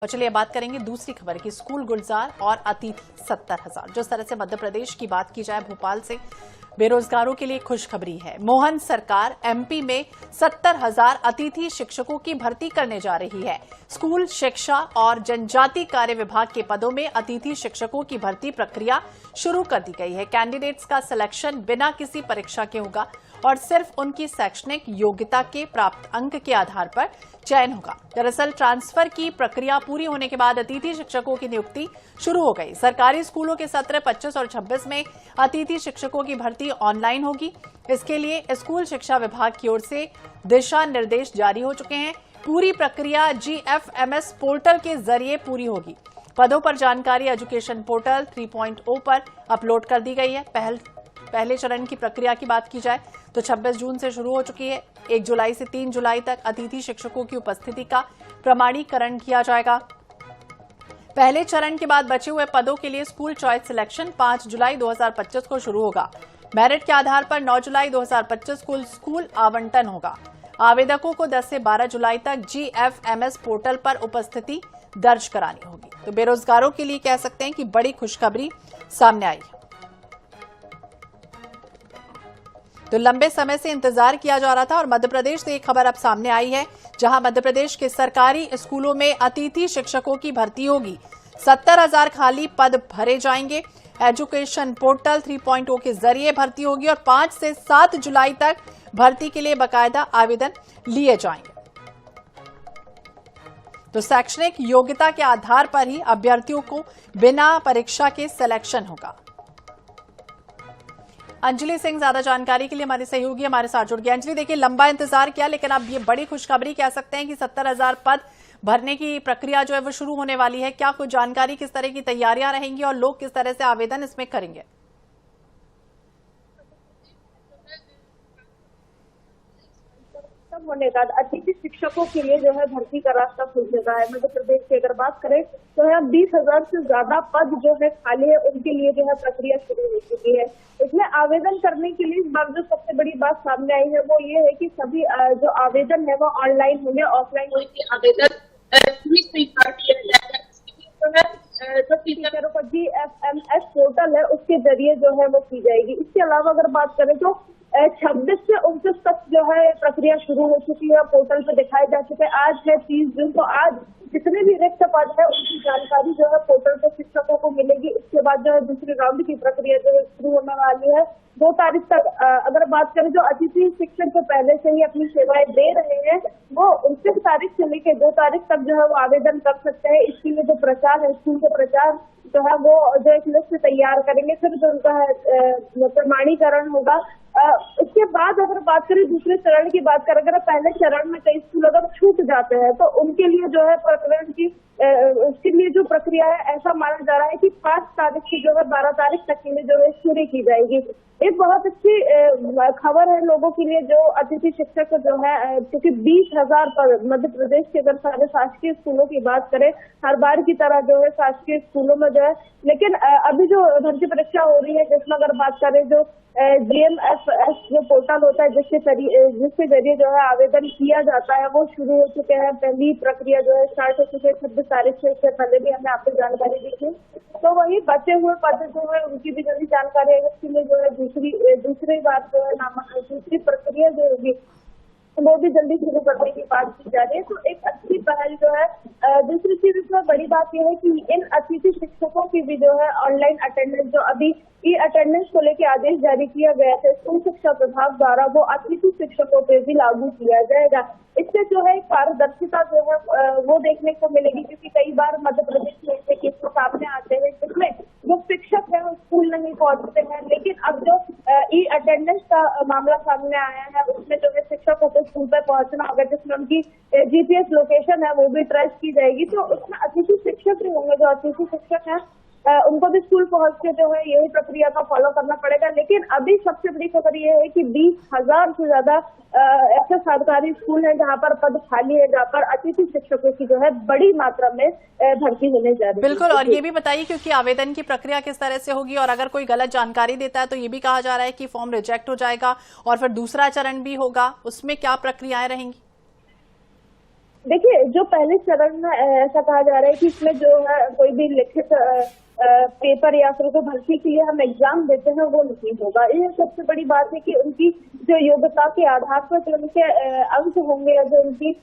और चलिए बात करेंगे दूसरी खबर की। स्कूल गुलजार और अतिथि 70,000। जिस तरह से मध्य प्रदेश की बात की जाए, भोपाल से बेरोजगारों के लिए खुशखबरी है। मोहन सरकार एमपी में 70,000 अतिथि शिक्षकों की भर्ती करने जा रही है। स्कूल शिक्षा और जनजाति कार्य विभाग के पदों में अतिथि शिक्षकों की भर्ती प्रक्रिया शुरू कर दी गई है। कैंडिडेट्स का सिलेक्शन बिना किसी परीक्षा के होगा और सिर्फ उनकी शैक्षणिक योग्यता के प्राप्त अंक के आधार पर चयन होगा। दरअसल ट्रांसफर की प्रक्रिया पूरी होने के बाद अतिथि शिक्षकों की नियुक्ति शुरू हो गई। सरकारी स्कूलों के सत्र 25 और 26 में अतिथि शिक्षकों की भर्ती ऑनलाइन होगी। इसके लिए स्कूल शिक्षा विभाग की ओर से दिशा निर्देश जारी हो चुके हैं। पूरी प्रक्रिया GFMS पोर्टल के जरिए पूरी होगी। पदों पर जानकारी एजुकेशन पोर्टल 3.0 पर अपलोड कर दी गई है। पहले चरण की प्रक्रिया की बात की जाए तो 26 जून से शुरू हो चुकी है। 1 जुलाई से 3 जुलाई तक अतिथि शिक्षकों की उपस्थिति का प्रमाणीकरण किया जाएगा। पहले चरण के बाद बचे हुए पदों के लिए स्कूल चॉइस सिलेक्शन 5 जुलाई 2025 को शुरू होगा। मेरिट के आधार पर 9 जुलाई 2025 को स्कूल आवंटन होगा। आवेदकों को 10 से 12 जुलाई तक GFMS पोर्टल पर उपस्थिति दर्ज करानी होगी। तो बेरोजगारों के लिए कह सकते हैं कि बड़ी खुशखबरी सामने आई है। तो लंबे समय से इंतजार किया जा रहा था और मध्य प्रदेश से एक खबर अब सामने आई है, जहां मध्य प्रदेश के सरकारी स्कूलों में अतिथि शिक्षकों की भर्ती होगी। 70,000 खाली पद भरे जाएंगे। एजुकेशन पोर्टल 3.0 के जरिए भर्ती होगी और 5 से 7 जुलाई तक भर्ती के लिए बाकायदा आवेदन लिए जाएंगे। तो शैक्षणिक योग्यता के आधार पर ही अभ्यर्थियों को बिना परीक्षा के सिलेक्शन होगा। अंजलि सिंह ज्यादा जानकारी के लिए हमारे सहयोगी हमारे साथ जुड़ गए। अंजलि, देखिए लंबा इंतजार किया, लेकिन अब ये बड़ी खुशखबरी कह सकते हैं कि 70,000 पद भरने की प्रक्रिया जो है वो शुरू होने वाली है। क्या कुछ जानकारी, किस तरह की तैयारियां रहेंगी और लोग किस तरह से आवेदन इसमें करेंगे? होने का अतिथि शिक्षकों के लिए जो है भर्ती का रास्ता खुल चुका है। मध्य प्रदेश की अगर बात करें तो है 20,000 से ज्यादा पद जो है खाली है, उनके लिए जो है प्रक्रिया शुरू हो चुकी है। इसमें आवेदन करने के लिए इस बार जो सबसे बड़ी बात सामने आई है वो ये है कि सभी जो आवेदन है वो ऑनलाइन होंगे, ऑफलाइन होंगे। आवेदन स्वीकार किया जाएगा। जो टीचरों का GFMS पोर्टल है उसके जरिए जो है वो की जाएगी। इसके अलावा अगर बात करें तो 26 से 29 तक जो है प्रक्रिया शुरू हो चुकी है, पोर्टल पे दिखाए जा चुके हैं। आज है 30 जून, तो आज जितने भी रिक्त पद है उनकी जानकारी जो है पोर्टल पे शिक्षकों को मिलेगी। इसके बाद जो है दूसरे राउंड की प्रक्रिया जो है शुरू होने वाली है 2 तारीख तक। अगर बात करें जो अतिथि शिक्षक जो पहले से ही अपनी सेवाएं दे रहे हैं वो 29 तारीख से लेकर 2 तारीख तक जो है वो आवेदन कर सकते हैं। इसके लिए जो प्रचार है, स्कूल के प्रचार जो है वो जो एक लिस्ट तैयार करेंगे, फिर जो उनका प्रमाणीकरण होगा। उसके बाद अगर बात करें दूसरे चरण की बात करें, अगर पहले चरण में कई स्कूल अगर छूट जाते हैं तो उनके लिए जो है प्रकरण की उसके लिए जो प्रक्रिया है ऐसा माना जा रहा है कि 5 तारीख से जो है 12 तारीख तक के लिए जो है शुरू की जाएगी। एक बहुत अच्छी खबर है लोगों के लिए जो अतिथि शिक्षक जो है, क्योंकि 20,000 पर मध्य प्रदेश के अगर सारे शासकीय स्कूलों की बात करें, हर बार की तरह जो है शासकीय स्कूलों में जो है, लेकिन अभी जो भर्ती परीक्षा हो रही है जिसमें अगर बात करें जो GFMS जो पोर्टल होता है जिसके जरिए जो है आवेदन किया जाता है वो शुरू हो चुके हैं। पहली प्रक्रिया जो है स्टार्ट हो चुकी है 26 तारीख से। इससे पहले भी हमने आपको जानकारी दी थी। तो वही बचे हुए पद जो है उनकी भी जल्दी जानकारी है। इसके लिए जो है दूसरी बात जो है दूसरी प्रक्रिया जो होगी वो भी जल्दी शुरू करने की बात की जा रही है। तो एक अच्छी पहल जो है। दूसरी चीज इसमें बड़ी बात यह है कि इन अतिथि शिक्षकों की भी जो है ऑनलाइन अटेंडेंस जो अभी अटेंडेंस को लेकर आदेश जारी किया गया था स्कूल शिक्षा विभाग द्वारा, वो अतिथि शिक्षकों पे भी लागू किया जाएगा। इससे जो है पारदर्शिता जो है वो देखने को मिलेगी, क्योंकि कई बार मध्य प्रदेश में ऐसे केस सामने आते हैं जिसमें जो शिक्षक है वो स्कूल नहीं पहुंचते हैं, लेकिन अब जो अटेंडेंस का मामला सामने आया है उसमें जो है शिक्षकों को स्कूल पे पहुंचना होगा, जिसमें उनकी GPS लोकेशन है वो भी ट्रेस की जाएगी। तो उसमें अतिथि शिक्षक भी होंगे, जो अतिथि शिक्षक है उनको भी स्कूल पहुंच के जो है यही प्रक्रिया का फॉलो करना पड़ेगा। लेकिन अभी सबसे बड़ी खबर ये है कि 20,000 से ज्यादा ऐसे सरकारी स्कूल हैं जहां पर पद खाली है, जहां पर अतिथि शिक्षकों की जो है बड़ी मात्रा में भर्ती होने जा रही है। बिल्कुल, और ये भी बताइए क्योंकि आवेदन की प्रक्रिया किस तरह से होगी, और अगर कोई गलत जानकारी देता है तो ये भी कहा जा रहा है कि फॉर्म रिजेक्ट हो जाएगा और फिर दूसरा चरण भी होगा, उसमें क्या प्रक्रियाएं रहेंगी? देखिए, जो पहले चरण में ऐसा कहा जा रहा है कि इसमें जो है कोई भी लिखित पेपर या फिर कोई भर्ती के लिए हम एग्जाम देते हैं वो नहीं होगा। ये सबसे बड़ी बात है कि उनकी जो योग्यता के आधार पर जो उनके अंक होंगे या जो उनकी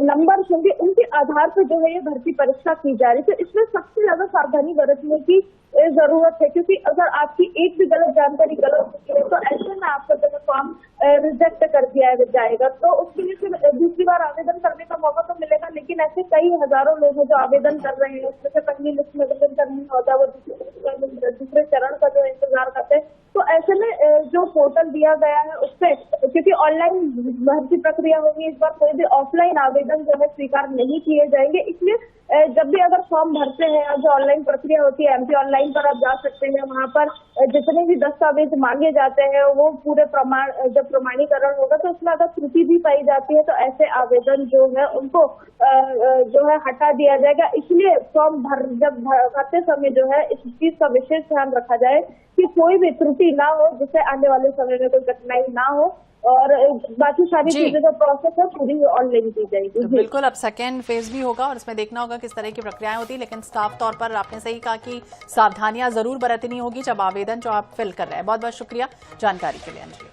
नंबर होंगे उनके आधार पर जो है ये भर्ती परीक्षा की जा रही है। तो इसमें सबसे ज्यादा सावधानी बरतने की जरूरत है, क्योंकि अगर आपकी एक भी गलत जानकारी गलत होती है तो ऐसे में आपका जो फॉर्म रिजेक्ट कर दिया जाएगा। तो उसके लिए फिर दूसरी बार आवेदन करने का मौका तो मिलेगा, लेकिन ऐसे कई हजारों लोग हैं जो आवेदन कर रहे हैं। उसमें से पहली लिस्ट में आवेदन करनी होता है, वो दूसरे चरण का जो इंतजार करते हैं। तो ऐसे में जो पोर्टल दिया गया है उससे, क्योंकि ऑनलाइन भर्ती प्रक्रिया होगी, इस बार कोई भी ऑफलाइन आवेदन जो है स्वीकार नहीं किए जाएंगे। इसलिए जब भी अगर फॉर्म भरते हैं, जो ऑनलाइन प्रक्रिया होती है एमपी ऑनलाइन पर आप जा सकते हैं, वहाँ पर जितने भी दस्तावेज मांगे जाते हैं वो पूरे जब प्रमाणीकरण होगा तो उसमें अगर त्रुटि भी पाई जाती है तो ऐसे आवेदन जो है उनको जो है हटा दिया जाएगा। इसलिए फॉर्म भरते समय जो है इस चीज का विशेष ध्यान रखा जाए कि कोई भी त्रुटि ना हो, जिससे आने वाले समय में कोई कठिनाई ना हो, और बाकी सारी चीजें जो प्रोसेस है पूरी ऑनलाइन की जाएगी। बिल्कुल, अब सेकेंड फेज भी होगा और इसमें देखना होगा किस तरह की प्रक्रियाएं होती है, लेकिन साफ तौर पर आपने सही कहा कि सावधानियां जरूर बरतनी होगी जब आवेदन जो आप फिल कर रहे हैं। बहुत बहुत शुक्रिया जानकारी के लिए अंजलि।